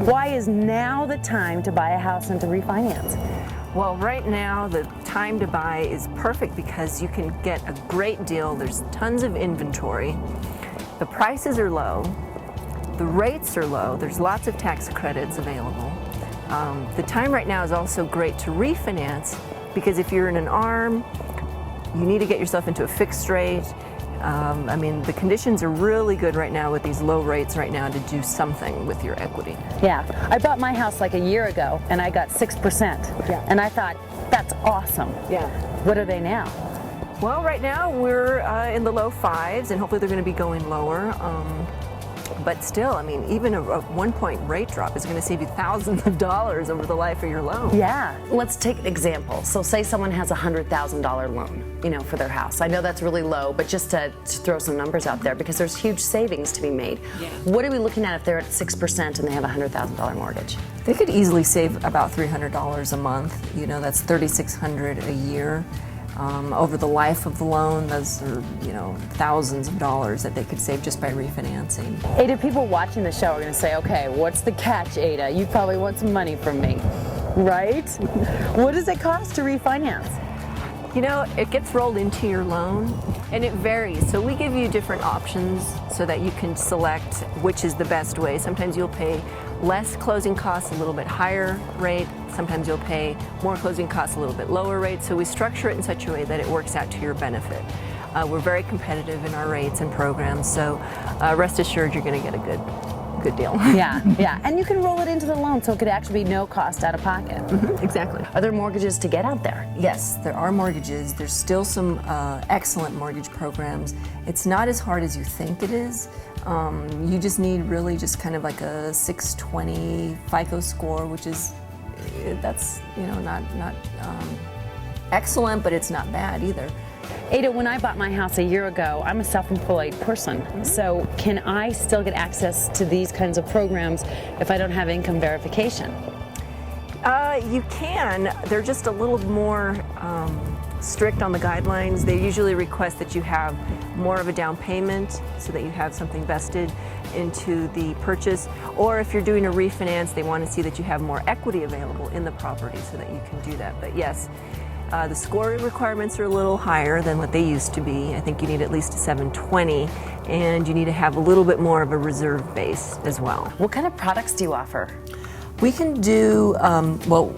Why is now the time to buy a house and to refinance? Well, right now the time to buy is perfect because you can get a great deal. There's tons of inventory. The prices are low. The rates are low. There's lots of tax credits available. The time right now is also great to refinance because if you're in an ARM, you need to get yourself into a fixed rate. I mean, the conditions are really good right now with these low rates right now to do something with your equity. Yeah, I bought my house like a year ago and I got 6%. Yeah. And I thought, that's awesome. Yeah. What are they now? Well, right now we're in the low 5s and hopefully they're going to be going lower. But still, I mean, even a 1-point rate drop is going to save you thousands of dollars over the life of your loan. Yeah. Let's take an example. So say someone has a $100,000 loan, you know, for their house. I know that's really low, but just to throw some numbers out there because there's huge savings to be made. Yeah. What are we looking at if they're at 6% and they have a $100,000 mortgage? They could easily save about $300 a month. You know, that's $3,600 a year. Over the life of the loan, those are, you know, thousands of dollars that they could save just by refinancing. Ada, people watching the show are going to say, okay, what's the catch, Ada? You probably want some money from me, right? What does it cost to refinance? You know, it gets rolled into your loan and it varies. So we give you different options so that you can select which is the best way. Sometimes you'll pay less closing costs, a little bit higher rate. Sometimes you'll pay more closing costs, a little bit lower rate. So we structure it in such a way that it works out to your benefit. We're very competitive in our rates and programs, so rest assured you're going to get a good deal. Yeah, yeah. And you can roll it into the loan so it could actually be no cost out of pocket. Mm-hmm, exactly. Are there mortgages to get out there? Yes, there are mortgages. There's still some excellent mortgage programs. It's not as hard as you think it is. You just need really just kind of like a 620 FICO score, which is, that's, you know, not excellent, but it's not bad either. Ada, when I bought my house a year ago, I'm a self-employed person. Mm-hmm. So can I still get access to these kinds of programs if I don't have income verification? You can. They're just a little more strict on the guidelines. They usually request that you have more of a down payment so that you have something vested into the purchase. Or if you're doing a refinance, they want to see that you have more equity available in the property so that you can do that. But yes, the score requirements are a little higher than what they used to be. I think you need at least a 720, and you need to have a little bit more of a reserve base as well. What kind of products do you offer? We can do, well,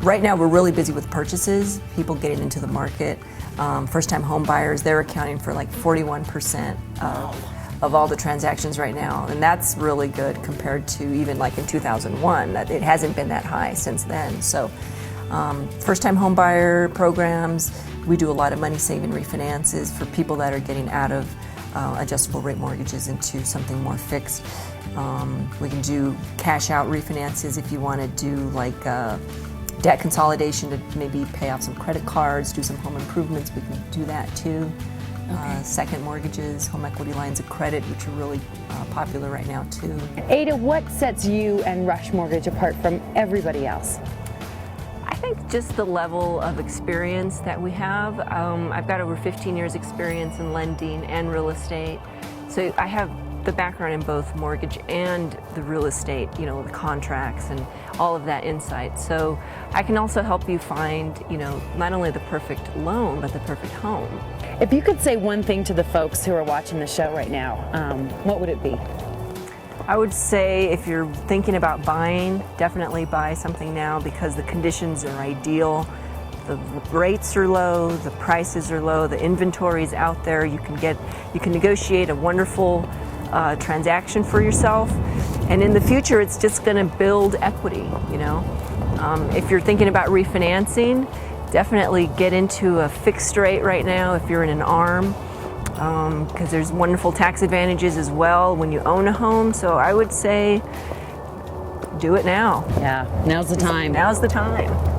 right now we're really busy with purchases, people getting into the market. First-time home buyers, they're accounting for like 41% of all the transactions right now. And that's really good compared to even like in 2001. It hasn't been that high since then. So first-time home buyer programs, we do a lot of money-saving refinances for people that are getting out of adjustable rate mortgages into something more fixed. We can do cash out refinances if you want to do like debt consolidation to maybe pay off some credit cards, do some home improvements. We can do that too. Okay. Second mortgages, home equity lines of credit, which are really popular right now too. Ada, what sets you and Rush Mortgage apart from everybody else? I think just the level of experience that we have. I've got over 15 years experience in lending and real estate. So I have the background in both mortgage and the real estate, you know, the contracts and all of that insight. So I can also help you find, you know, not only the perfect loan, but the perfect home. If you could say one thing to the folks who are watching the show right now, what would it be? I would say if you're thinking about buying, definitely buy something now because the conditions are ideal. The rates are low, the prices are low, the inventory is out there. You can negotiate a wonderful transaction for yourself, and in the future it's just going to build equity, you know. If you're thinking about refinancing, definitely get into a fixed rate right now if you're in an ARM, because there's wonderful tax advantages as well when you own a home. So I would say do it now. Yeah, now's the time. Now's the time.